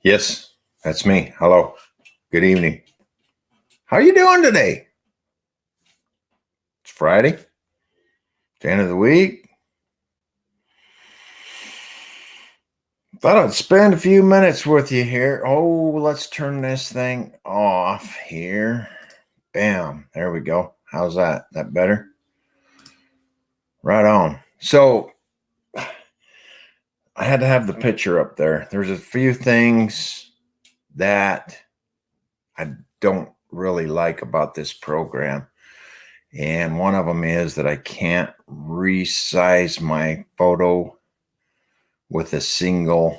Yes, that's me. Hello. Good evening. How are you doing today? It's Friday. It's the end of the week. Thought I'd spend a few minutes with you here. Oh, let's turn this thing off here. Bam. There we go. How's that? That better? Right on. So I had to have the picture up there. There's a few things that I don't really like about this program. And one of them is that I can't resize my photo with a single.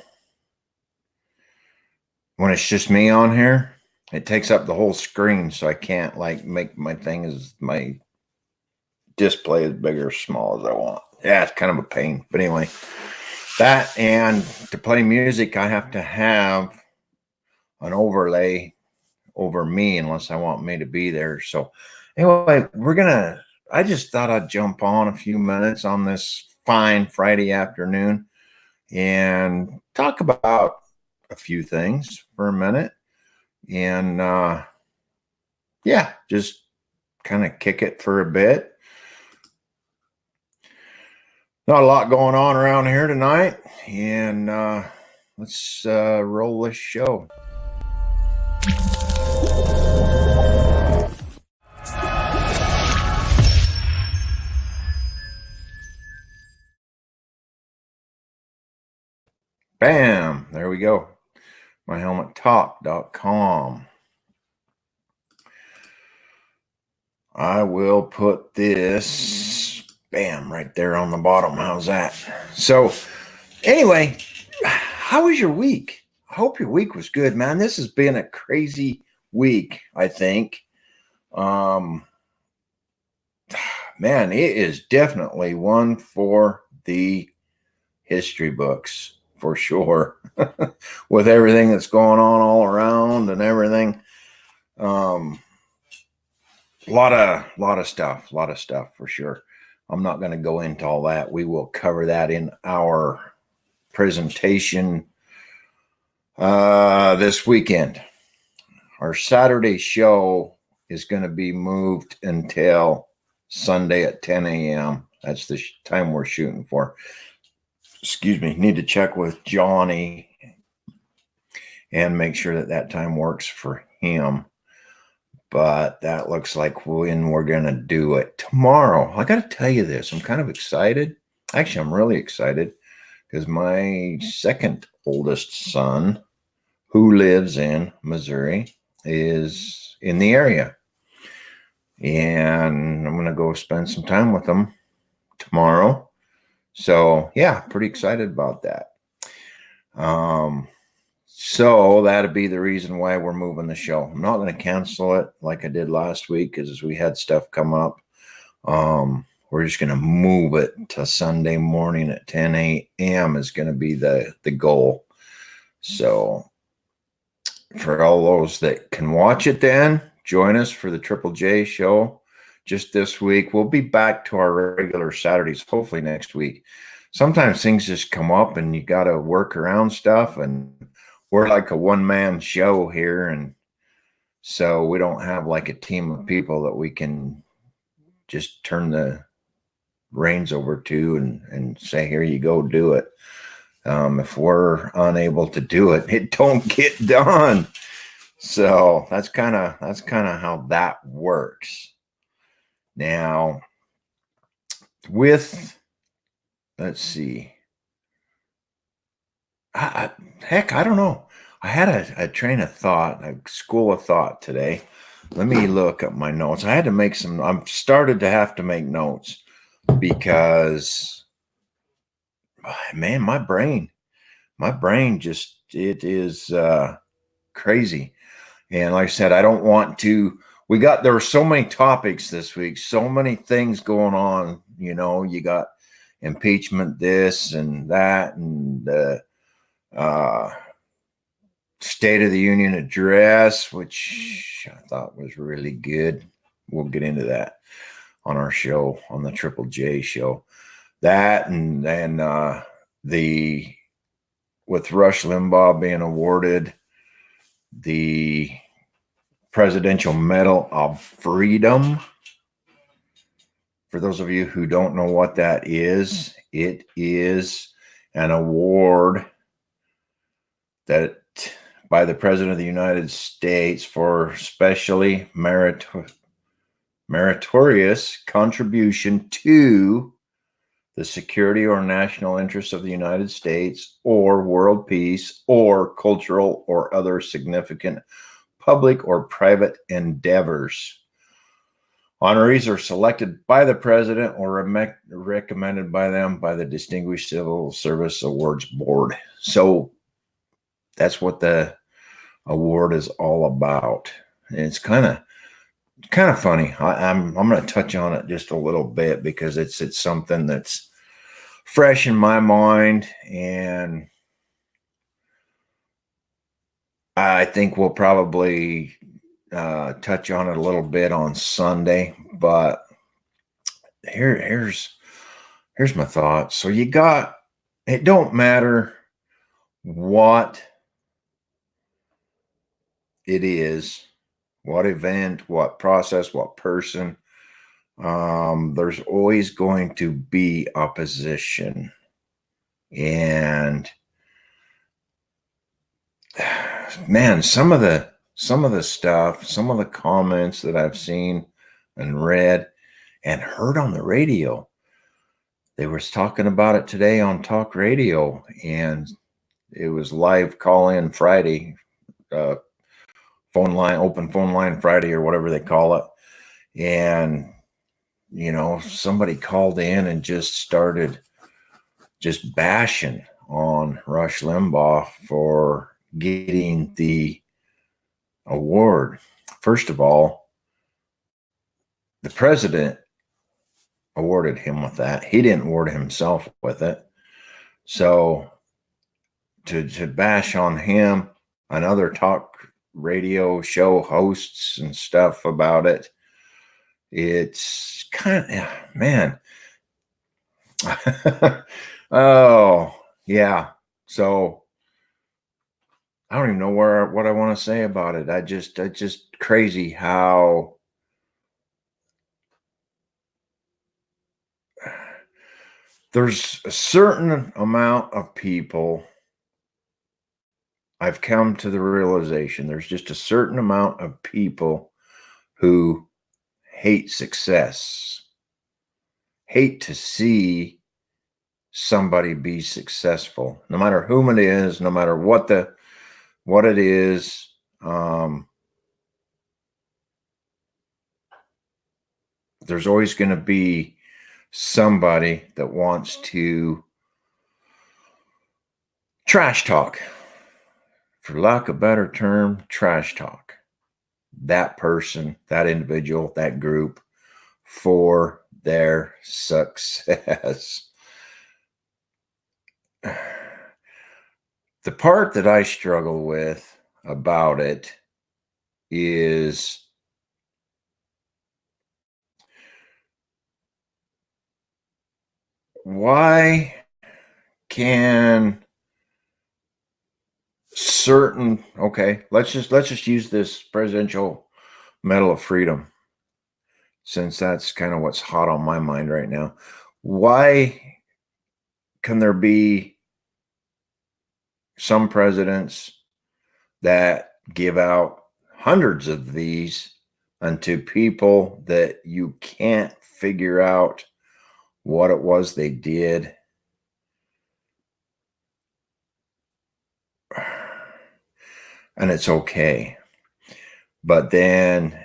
When it's just me on here, it takes up the whole screen, so I can't like make my thing as my display as big or small as I want. Yeah, it's kind of a pain. But anyway, that and to play music, I have to have an overlay over me unless I want me to be there. So anyway, I just thought I'd jump on a few minutes on this fine Friday afternoon and talk about a few things for a minute. And yeah, just kind of kick it for a bit. Not a lot going on around here tonight. And let's roll this show. Bam, there we go. MyHelmetTalk.com. I will put this, bam, right there on the bottom. How's that? So anyway, how was your week? I hope your week was good, man. This has been a crazy week, I think. Man, it is definitely one for the history books for sure. With everything that's going on all around and everything. A lot of stuff for sure. I'm not going to go into all that. We will cover that in our presentation this weekend. Our Saturday show is going to be moved until Sunday at 10 a.m. That's the time we're shooting for. Excuse me. Need to check with Johnny and make sure that time works for him. But that looks like when we're going to do it tomorrow. I got to tell you this. I'm kind of excited. Actually, I'm really excited because my second oldest son, who lives in Missouri, is in the area. And I'm going to go spend some time with him tomorrow. So, yeah, pretty excited about that. So that'd be the reason why we're moving the show. I'm not going to cancel it like I did last week because we had stuff come up. We're just going to move it to Sunday morning at 10 a.m. is going to be the goal. So for all those that can watch it then, join us for the Triple J show just this week. We'll be back to our regular Saturdays, hopefully next week. Sometimes things just come up and you got to work around stuff, and we're like a one-man show here, and so we don't have like a team of people that we can just turn the reins over to and say, here you go, do it. If we're unable to do it, it don't get done. So that's kind of how that works. Now, let's see. Heck, I don't know. I had a train of thought, a school of thought today. Let me look at my notes. I had to make some. I'm started to have to make notes because, man, my brain just, it is crazy. And like I said, I don't want to. There were so many topics this week, so many things going on. You know, you got impeachment, this and that, and State of the Union address, which I thought was really good. We'll get into that on our show, on the Triple J show. That and then the with Rush Limbaugh being awarded the Presidential Medal of Freedom. For those of you who don't know what that is, it is an award that by the President of the United States for specially meritorious contribution to the security or national interests of the United States or world peace or cultural or other significant public or private endeavors. Honorees are selected by the president or recommended by them by the Distinguished Civil Service Awards Board. So that's what the award is all about. And it's kind of funny. I'm going to touch on it just a little bit because it's something that's fresh in my mind, and I think we'll probably touch on it a little bit on Sunday. But here's my thoughts. So it don't matter what it is, what event, what process, what person, there's always going to be opposition. And man, some of the stuff, some of the comments that I've seen and read and heard on the radio, they were talking about it today on talk radio, and it was live call-in Friday, open phone line Friday or whatever they call it. And, somebody called in and just started just bashing on Rush Limbaugh for getting the award. First of all, the president awarded him with that. He didn't award himself with it. So to bash on him and other talk radio show hosts and stuff about it, it's kind of, man. Oh, yeah. So I don't even know what I want to say about it. It's just crazy how there's a certain amount of people. I've come to the realization there's just a certain amount of people who hate success, hate to see somebody be successful, no matter whom it is, no matter what it is. There's always going to be somebody that wants to trash talk, for lack of a better term, trash talk that person, that individual, that group for their success. The part that I struggle with about it is why can certain, okay, let's just use this Presidential Medal of Freedom, since that's kind of what's hot on my mind right now. Why can there be some presidents that give out hundreds of these unto people that you can't figure out what it was they did? And it's okay. But then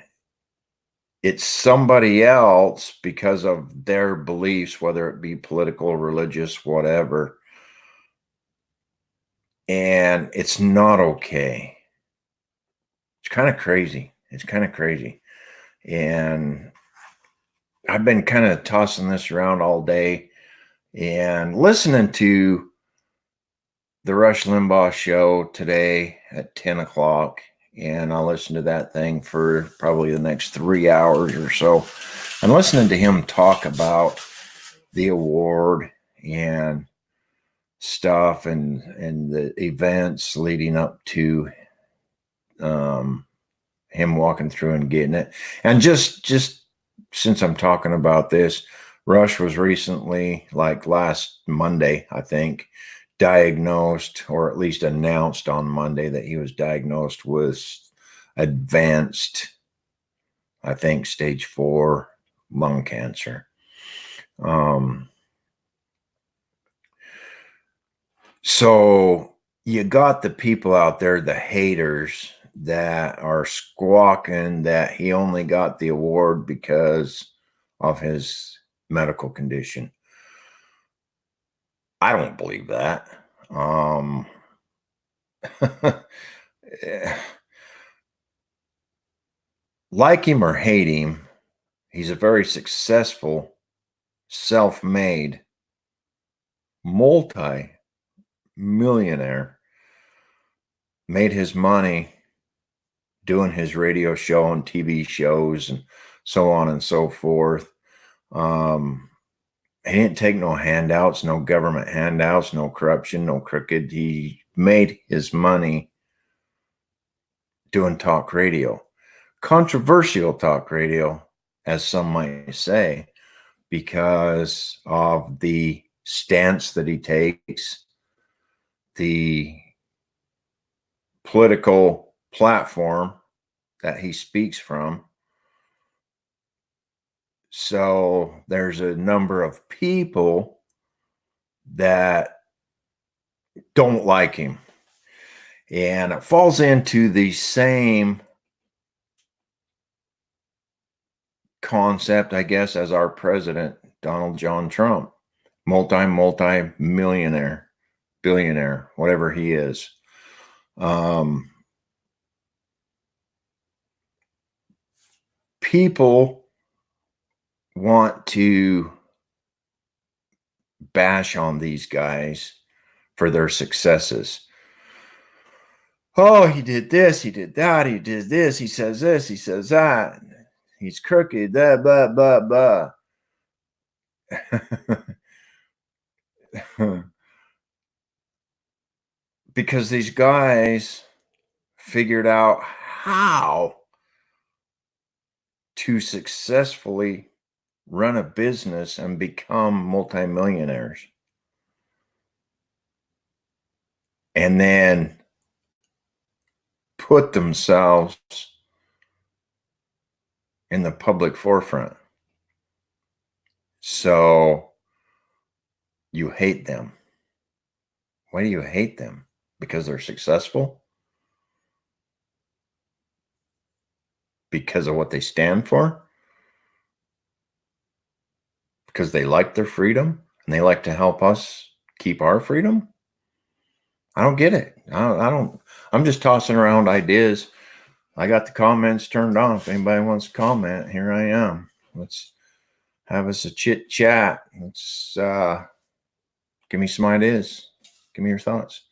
it's somebody else because of their beliefs, whether it be political, religious, whatever. And it's not okay. It's kind of crazy. It's kind of crazy. And I've been kind of tossing this around all day and listening to the Rush Limbaugh show today at 10 o'clock. And I'll listen to that thing for probably the next 3 hours or so. And listening to him talk about the award and stuff and the events leading up to him walking through and getting it. And just since I'm talking about this, Rush was recently, like last Monday, I think, diagnosed, or at least announced on Monday that he was diagnosed with advanced, I think, stage 4 lung cancer. So you got the people out there, the haters, that are squawking that he only got the award because of his medical condition. I don't believe that. Like him or hate him, he's a very successful, self-made, multi-millionaire. Made his money doing his radio show and TV shows and so on and so forth. He didn't take no handouts, no government handouts, no corruption, no crooked. He made his money doing talk radio. Controversial talk radio, as some might say, because of the stance that he takes, the political platform that he speaks from. So there's a number of people that don't like him. And it falls into the same concept, I guess, as our president, Donald John Trump. Multi-millionaire, billionaire, whatever he is. People want to bash on these guys for their successes. Oh, he did this, he did that, he did this, he says this, he says that. He's crooked, blah, blah, blah, blah. Because these guys figured out how to successfully run a business and become multimillionaires. And then put themselves in the public forefront. So you hate them. Why do you hate them? Because they're successful? Because of what they stand for? Because they like their freedom and they like to help us keep our freedom? I don't get it. I don't. I'm just tossing around ideas. I got the comments turned on. If anybody wants to comment, here I am. Let's have us a chit chat. Let's give me some ideas. Give me your thoughts.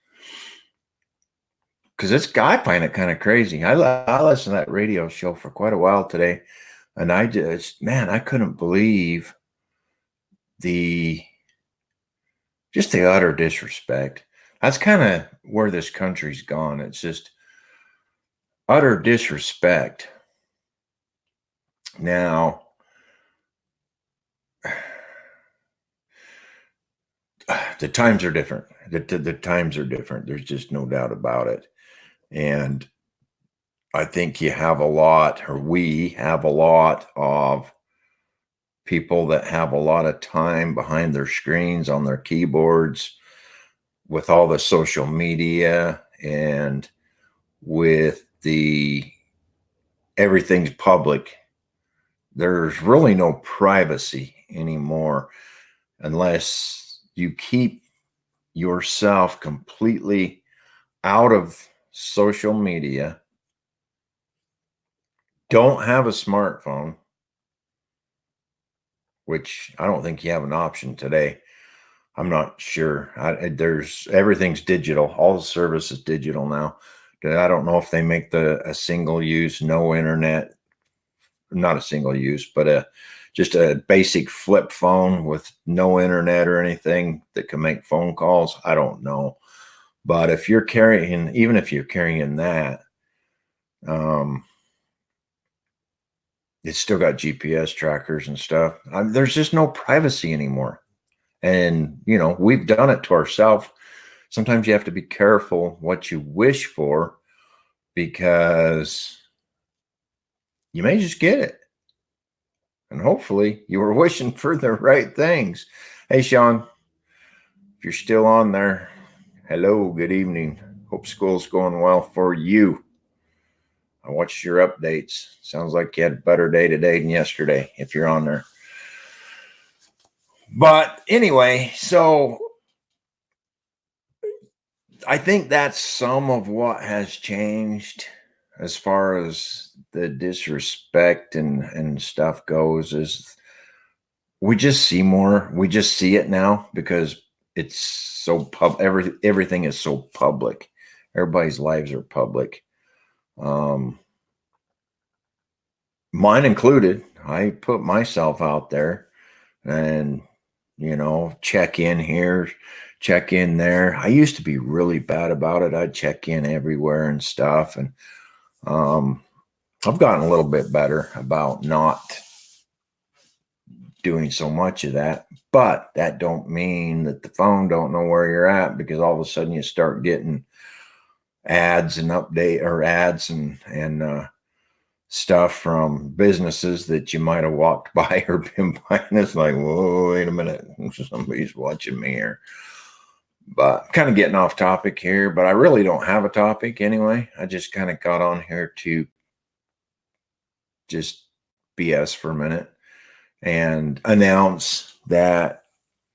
Because I find it kind of crazy. I listened to that radio show for quite a while today, and I couldn't believe the utter disrespect. That's kind of where this country's gone. It's just utter disrespect. Now, the times are different. The times are different. There's just no doubt about it. And I think we have a lot of people that have a lot of time behind their screens on their keyboards with all the social media and with everything's public. There's really no privacy anymore unless you keep yourself completely out of social media, don't have a smartphone, which I don't think you have an option today. I'm not sure. Everything's digital. All the service is digital now. I don't know if they make a single use, no internet, not a single use, but just a basic flip phone with no internet or anything that can make phone calls. I don't know. But if you're carrying, even if you're carrying that, it's still got GPS trackers and stuff. There's just no privacy anymore. And, we've done it to ourselves. Sometimes you have to be careful what you wish for because you may just get it. And hopefully you were wishing for the right things. Hey, Sean, if you're still on there, hello, good evening. Hope school's going well for you. I watched your updates. Sounds like you had a better day today than yesterday if you're on there. But anyway, so I think that's some of what has changed as far as the disrespect and stuff goes. Is we just see more. We just see it now because it's so everything is so public. Everybody's lives are public. Mine included. I put myself out there and, check in here, check in there. I used to be really bad about it. I'd check in everywhere and stuff. And I've gotten a little bit better about not doing so much of that. But that don't mean that the phone don't know where you're at, because all of a sudden you start getting ads and ads and stuff from businesses that you might have walked by or been by, and it's like, whoa, wait a minute, somebody's watching me here. But kind of getting off topic here, but I really don't have a topic anyway. I just kind of got on here to just BS for a minute and announce that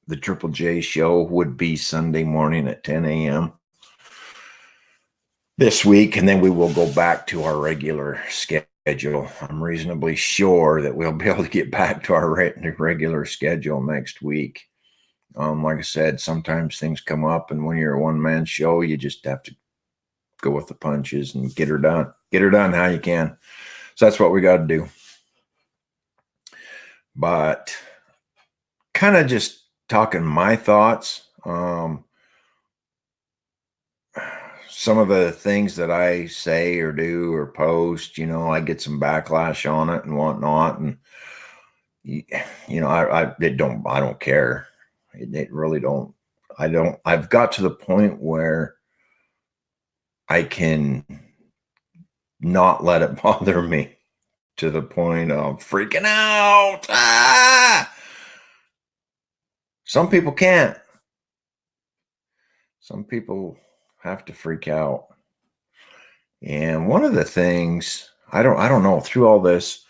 the Triple J show would be Sunday morning at 10 a.m. this week, and then we will go back to our regular schedule. I'm reasonably sure that we'll be able to get back to our regular schedule next week. Like I said, sometimes things come up, and when you're a one-man show, you just have to go with the punches and get her done. Get her done how you can. So that's what we got to do. But kind of just talking my thoughts. Some of the things that I say or do or post, I get some backlash on it and whatnot. And, I don't care. It really don't. I've got to the point where I can not let it bother me to the point of freaking out. Some people can't. Some people have to freak out. And one of the things I don't know, through all this,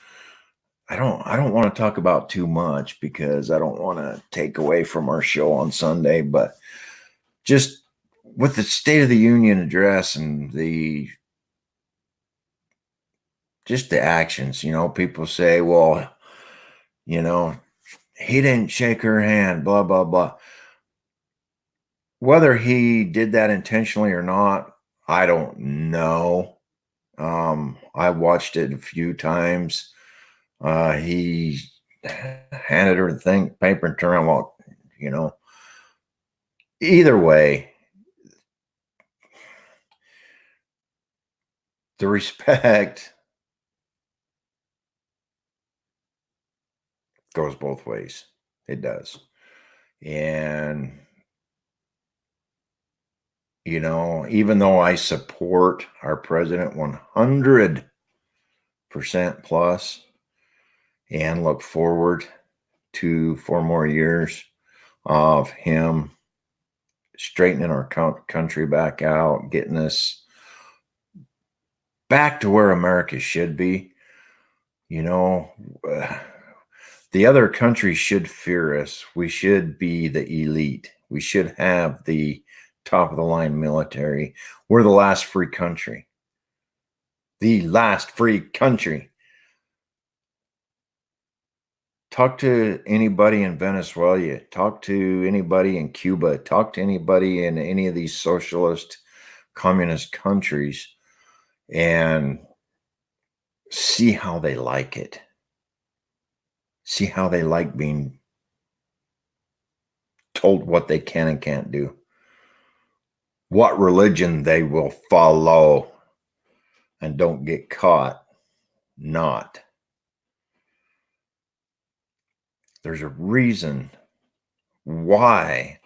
I don't want to talk about too much because I don't want to take away from our show on Sunday, but just with the State of the Union address and the actions, people say, well, he didn't shake her hand, blah, blah, blah. Whether he did that intentionally or not, I don't know. I watched it a few times. He handed her the paper and turned around and walked, Either way, the respect goes both ways. It does. And, even though I support our president 100% plus and look forward to 4 more years of him straightening our country back out, getting us back to where America should be, the other countries should fear us. We should be the elite. We should have the top of the line military. We're the last free country. The last free country. Talk to anybody in Venezuela. Talk to anybody in Cuba. Talk to anybody in any of these socialist, communist countries and see how they like it. See how they like being told what they can and can't do, what religion they will follow, and don't get caught not. There's a reason why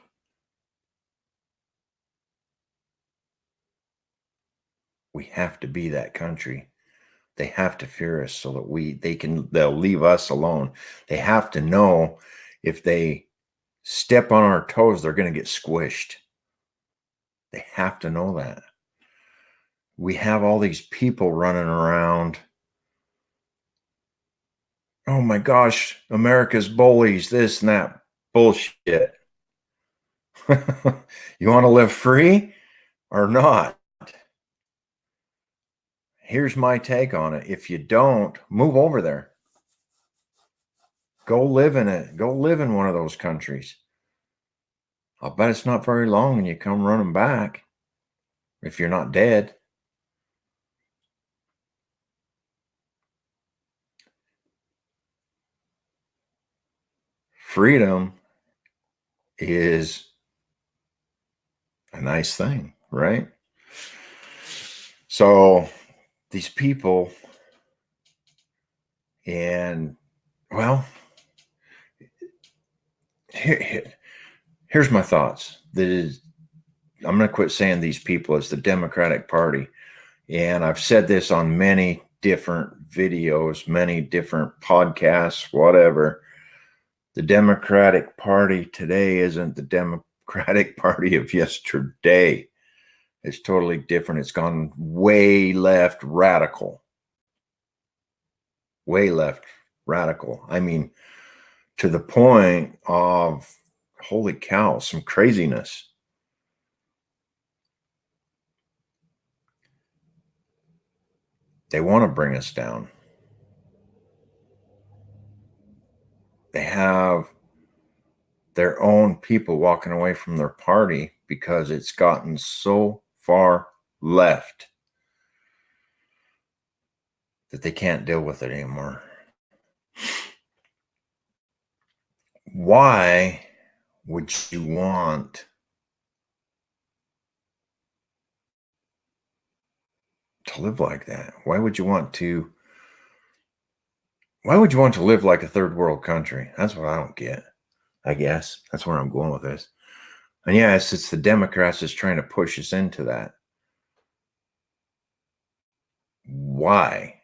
we have to be that country. They have to fear us so that they'll leave us alone. They have to know if they step on our toes, they're going to get squished. They have to know that. We have all these people running around. Oh my gosh, America's bullies, this and that bullshit. You want to live free or not? Here's my take on it. If you don't, move over there. Go live in it. Go live in one of those countries. I'll bet it's not very long and you come running back if you're not dead. Freedom is a nice thing, right? So these people, and well, here's my thoughts. I'm going to quit saying these people. It's the Democratic Party. And I've said this on many different videos, many different podcasts, whatever. The Democratic Party today isn't the Democratic Party of yesterday. It's totally different. It's gone way left radical. Way left radical. I mean, to the point of, holy cow, some craziness. They want to bring us down. They have their own people walking away from their party because it's gotten so far left that they can't deal with it anymore. Why would you want to live like that? Why would you want to live like a third world country? That's what I don't get. I guess that's where I'm going with this. And yes, it's the Democrats that's trying to push us into that. Why?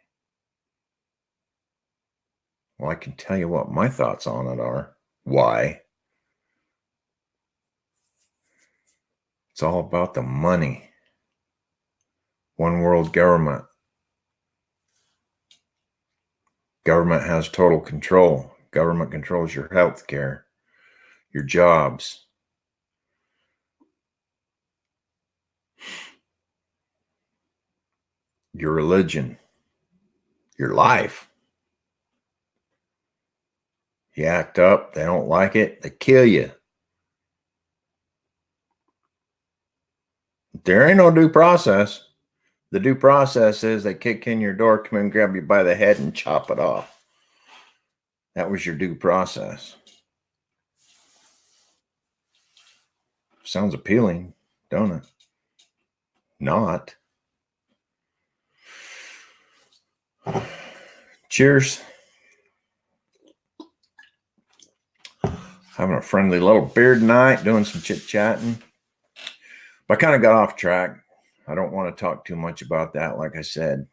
Well, I can tell you what my thoughts on it are. Why? It's all about the money. One world government. Government has total control. Government controls your health care, your jobs. Your religion, your life. You act up, they don't like it, they kill you. There ain't no due process. The due process is they kick in your door, come in, grab you by the head, and chop it off. That was your due process. Sounds appealing, don't it? Not. Cheers. Having a friendly little beer tonight, doing some chit-chatting. But I kind of got off track. I don't want to talk too much about that. Like I said,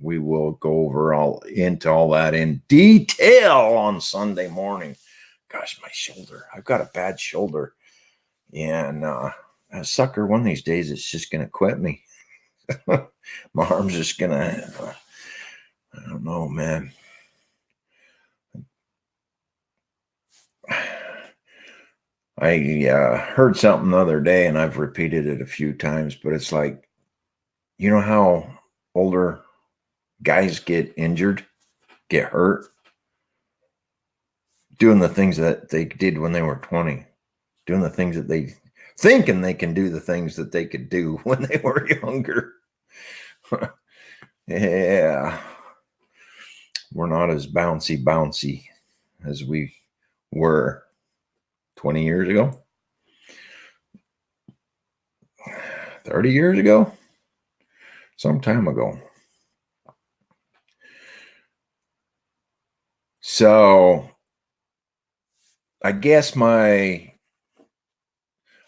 we will go over into all that in detail on Sunday morning. Gosh, my shoulder. I've got a bad shoulder. And that sucker, one of these days, it's just going to quit me. My arm's just going to, I don't know, man. I heard something the other day, and I've repeated it a few times, but it's like, you know how older guys get injured, get hurt, doing the things that they did when they were 20, doing the things that they thinking they can do the things that they could do when they were younger. Yeah. We're not as bouncy. as we were 20 years ago, 30 years ago, some time ago. So I guess I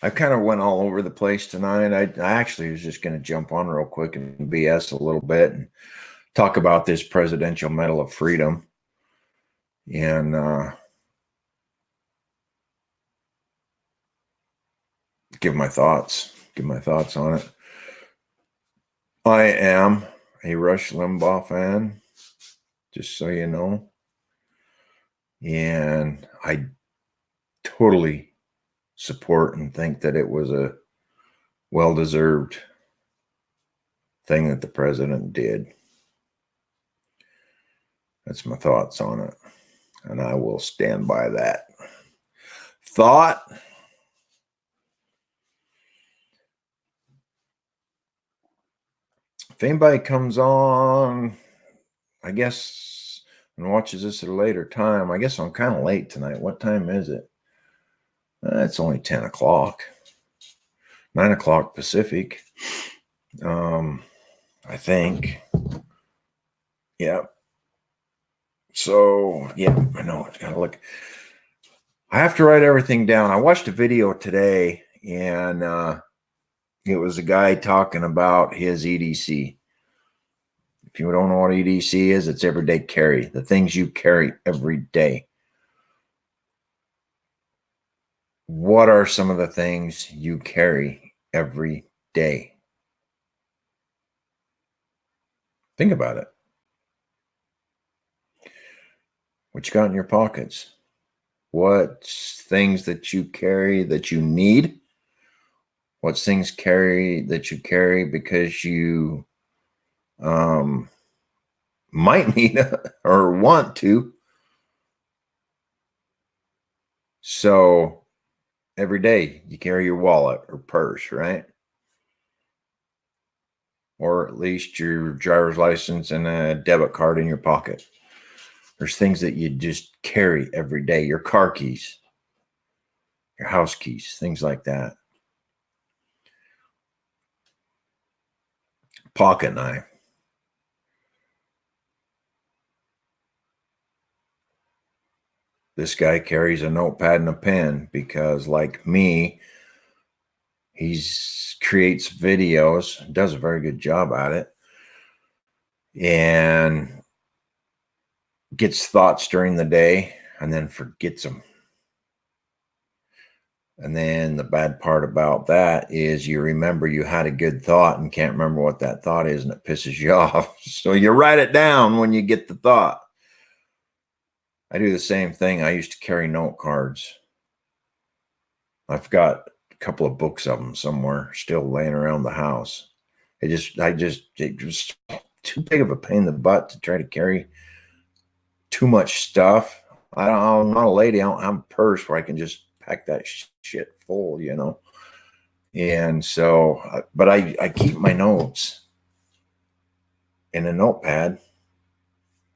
kind of went all over the place tonight. I actually was just going to jump on real quick and BS a little bit and talk about this Presidential Medal of Freedom and give my thoughts on it. I am a Rush Limbaugh fan, just so you know. And I totally support and think that it was a well-deserved thing that the president did. That's my thoughts on it. And I will stand by that thought. If anybody comes on, I guess, and watches this at a later time, I guess I'm kind of late tonight. What time is it? It's only 10 o'clock, 9 o'clock Pacific. I think. Yeah. So, yeah, I know. It's got to look. I have to write everything down. I watched a video today, and it was a guy talking about his EDC. If you don't know what EDC is, it's everyday carry, the things you carry every day. What are some of the things you carry every day? Think about it. What you got in your pockets? What's things that you carry that you need? What's things that you carry because you might need or want to? So every day you carry your wallet or purse, right? Or at least your driver's license and a debit card in your pocket. There's things that you just carry every day. Your car keys, your house keys, things like that. Pocket knife. This guy carries a notepad and a pen because, like me, he creates videos, does a very good job at it, and gets thoughts during the day and then forgets them. And then the bad part about that is you remember you had a good thought and can't remember what that thought is, and it pisses you off. So you write it down when you get the thought. I do the same thing. I used to carry note cards. I've got a couple of books of them somewhere still laying around the house. It was too big of a pain in the butt to try to carry too much stuff. I'm not a lady. I don't have a purse where I can just pack that shit full, you know. And so, but I keep my notes in a notepad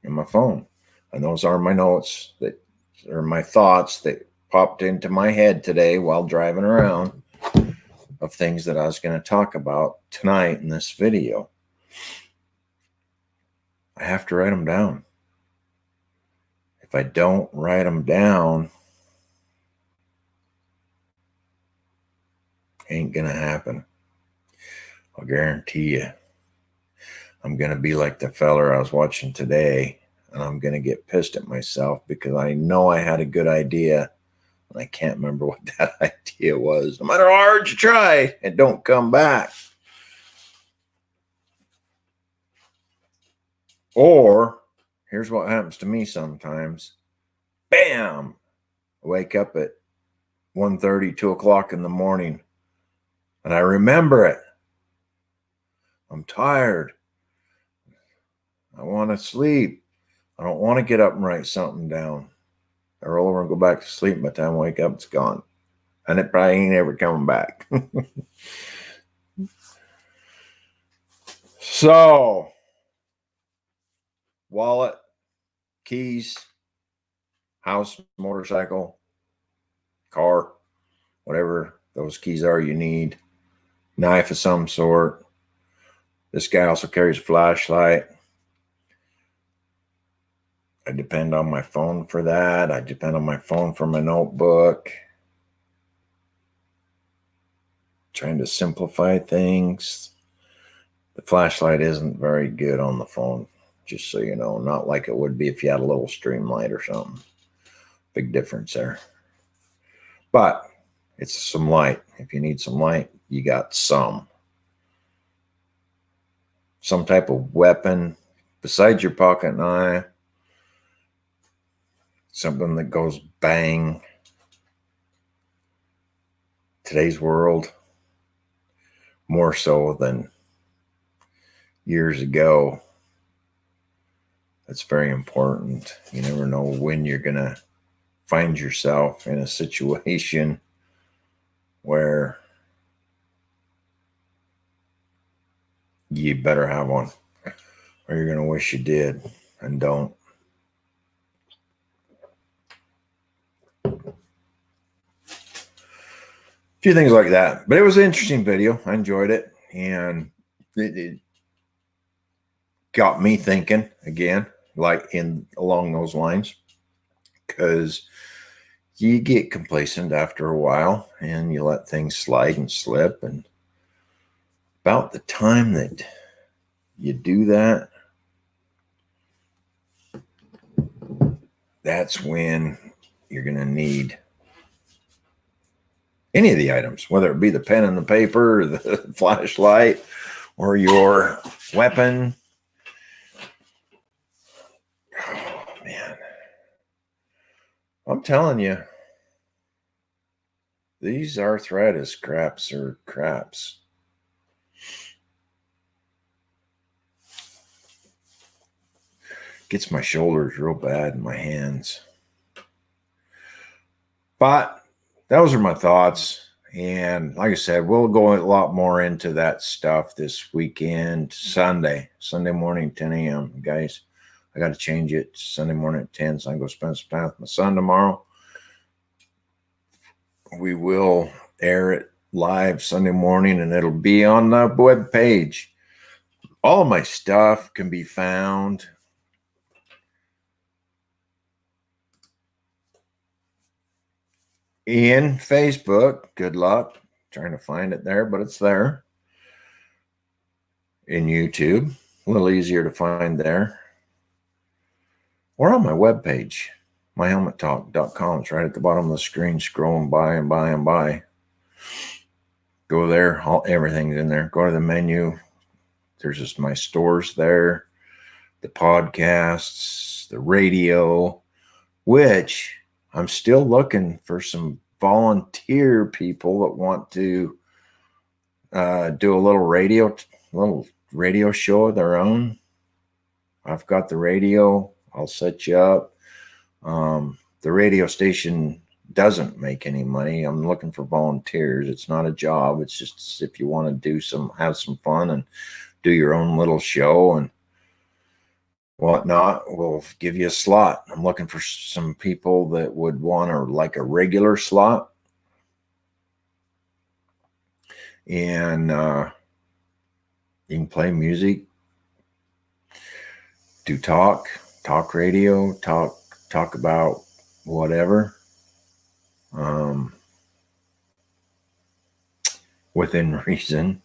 in my phone. And those are my notes that are my thoughts that popped into my head today while driving around of things that I was going to talk about tonight in this video. I have to write them down. If I don't write them down, ain't going to happen. I'll guarantee you. I'm going to be like the feller I was watching today, and I'm going to get pissed at myself because I know I had a good idea, and I can't remember what that idea was. No matter how hard you try, it don't come back. Or, here's what happens to me sometimes. Bam! I wake up at 1:30, 2 o'clock in the morning, and I remember it. I'm tired. I want to sleep. I don't want to get up and write something down. I roll over and go back to sleep. By the time I wake up, it's gone. And it probably ain't ever coming back. So, wallet, keys, house, motorcycle, car, whatever those keys are you need, knife of some sort. This guy also carries a flashlight. I depend on my phone for that. I depend on my phone for my notebook. Trying to simplify things. The flashlight isn't very good on the phone, just so you know. Not like it would be if you had a little stream light or something. Big difference there. But it's some light. If you need some light, you got some type of weapon besides your pocket knife. Something that goes bang. Today's world, more so than years ago. That's very important. You never know when you're going to find yourself in a situation where you better have one, or you're going to wish you did and don't. Few things like that, but it was an interesting video. I enjoyed it, and it got me thinking again, like along those lines, because you get complacent after a while and you let things slide and slip, and about the time that you do that, that's when you're going to need any of the items, whether it be the pen and the paper, the flashlight, or your weapon. Oh, man. I'm telling you, these arthritis craps are craps. Gets my shoulders real bad and my hands. But those are my thoughts. And like I said, we'll go a lot more into that stuff this weekend, Sunday morning, 10 a.m. Guys, I got to change it Sunday morning at 10, so I can go spend some time with my son tomorrow. We will air it live Sunday morning, and it'll be on the web page. All of my stuff can be found in Facebook. Good luck trying to find it there, but it's there. In YouTube, a little easier to find there. Or on my webpage, myhelmettalk.com. It's right at the bottom of the screen, scrolling by and by and by. Go there, everything's in there. Go to the menu. There's just my stores there, the podcasts, the radio, which I'm still looking for some volunteer people that want to do a little radio show of their own. I've got the radio. I'll set you up. The radio station doesn't make any money. I'm looking for volunteers. It's not a job. It's just if you want to have some fun and do your own little show and whatnot, we'll give you a slot. I'm looking for some people that would want a regular slot. And you can play music, do talk radio, talk about whatever, within reason,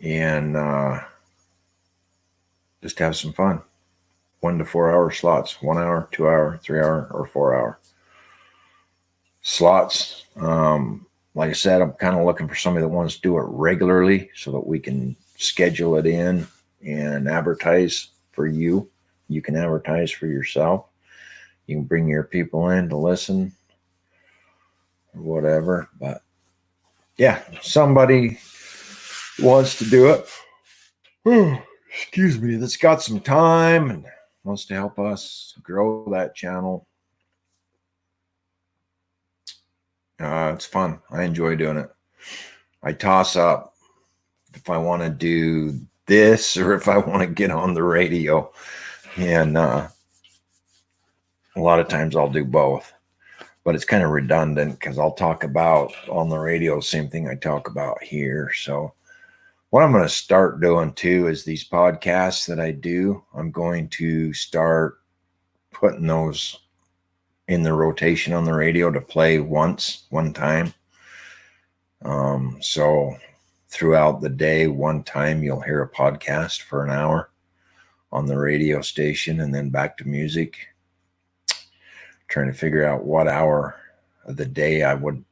and just have some fun. 1 to 4 hour slots, 1 hour, 2 hour, 3 hour, or 4 hour slots. Like I said, I'm kind of looking for somebody that wants to do it regularly so that we can schedule it in and advertise for you. You can advertise for yourself. You can bring your people in to listen or whatever. But yeah, somebody wants to do it. Excuse me, that's got some time and wants to help us grow that channel. It's fun. I enjoy doing it. I toss up if I want to do this or if I want to get on the radio. And A lot of times I'll do both, but it's kind of redundant because I'll talk about on the radio same thing I talk about here. So what I'm going to start doing too is these podcasts that I do, I'm going to start putting those in the rotation on the radio to play one time. So throughout the day, one time you'll hear a podcast for an hour on the radio station and then back to music. Trying to figure out what hour of the day I would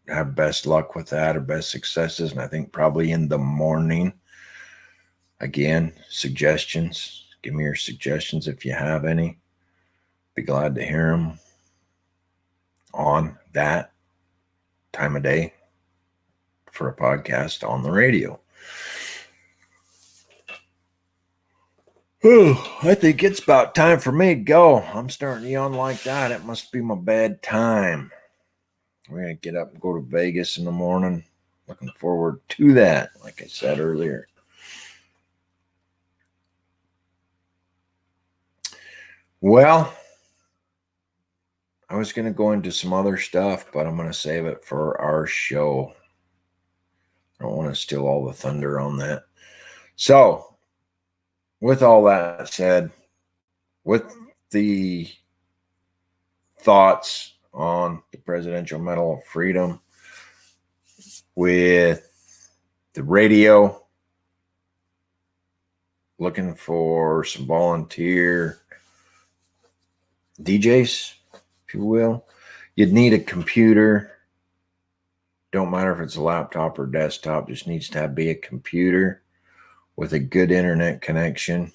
have best luck with that or best successes. And I think probably in the morning. Again, suggestions. Give me your suggestions if you have any. Be glad to hear them on that time of day for a podcast on the radio. Oh, I think it's about time for me to go. I'm starting to yawn like that. It must be my bad time. We're going to get up and go to Vegas in the morning. Looking forward to that, like I said earlier. Well, I was going to go into some other stuff, but I'm going to save it for our show. I don't want to steal all the thunder on that. So, with all that said, with the thoughts on the Presidential Medal of Freedom, with the radio, looking for some volunteer DJs, if you will. You'd need a computer. Don't matter if it's a laptop or desktop, just needs to be a computer with a good internet connection.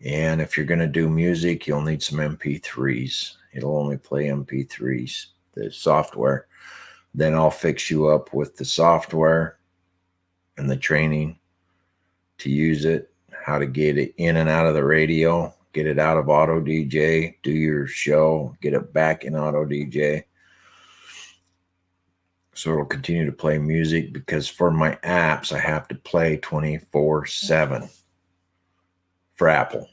And if you're going to do music, you'll need some MP3s. It'll only play MP3s, the software. Then I'll fix you up with the software and the training to use it, how to get it in and out of the radio, get it out of Auto DJ, do your show, get it back in Auto DJ. So it'll continue to play music, because for my apps, I have to play 24/7 for Apple.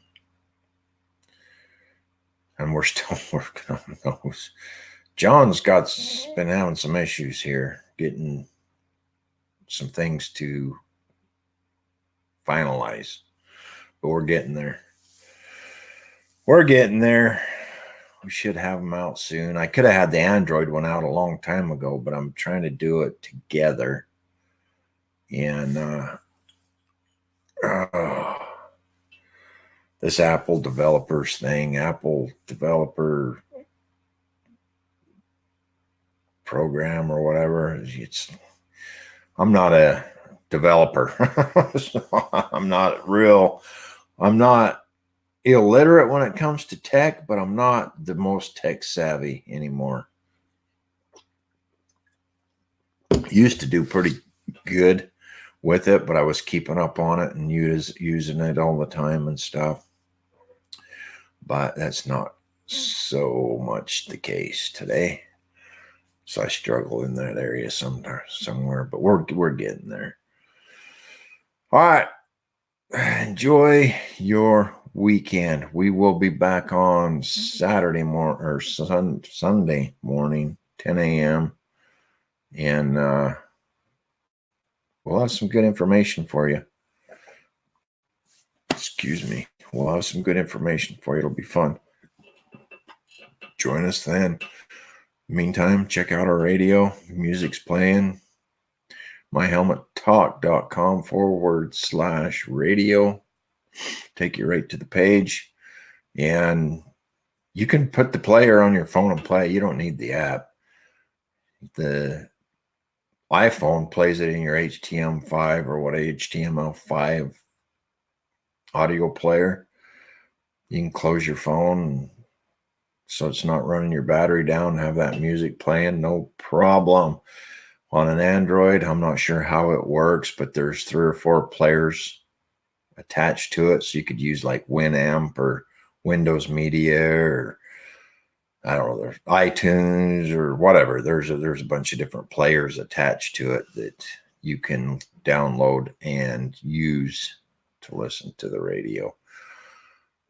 And we're still working on those. John's been having some issues here, getting some things to finalize, but we're getting there. We should have them out soon. I could have had the Android one out a long time ago, but I'm trying to do it together. And this Apple developers thing, Apple developer program or whatever, I'm not a developer. So I'm not illiterate when it comes to tech, but I'm not the most tech savvy anymore. Used to do pretty good with it, but I was keeping up on it and using it all the time and stuff. But that's not so much the case today. So I struggle in that area somewhere, but we're getting there. All right. Enjoy your weekend. We will be back on Saturday morning or Sunday morning, 10 a.m. And we'll have some good information for you. Excuse me. We'll have some good information for you. It'll be fun. Join us then. Meantime, check out our radio. Music's playing. myhelmettalk.com/radio. Take you right to the page. And you can put the player on your phone and play. You don't need the app. The iPhone plays it in your HTML5 or what, HTML5 audio player. You can close your phone so it's not running your battery down, have that music playing, no problem. On an Android, I'm not sure how it works, but there's 3 or 4 players attached to it. So you could use like Winamp or Windows Media, or I don't know, there's iTunes or whatever. There's a bunch of different players attached to it that you can download and use to listen to the radio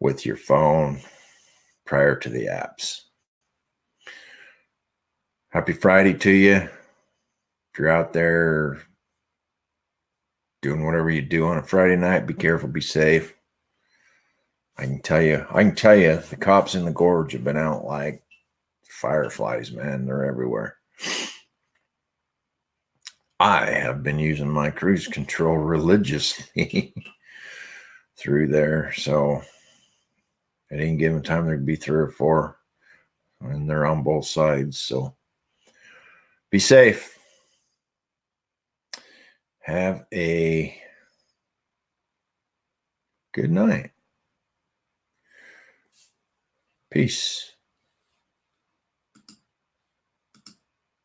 with your phone. prior to the apps. Happy Friday to you. If you're out there doing whatever you do on a Friday night, be careful, be safe. I can tell you, the cops in the gorge have been out like fireflies, man. They're everywhere. I have been using my cruise control religiously through there. So at any given time, there'd be 3 or 4, and they're on both sides. So be safe. Have a good night. Peace.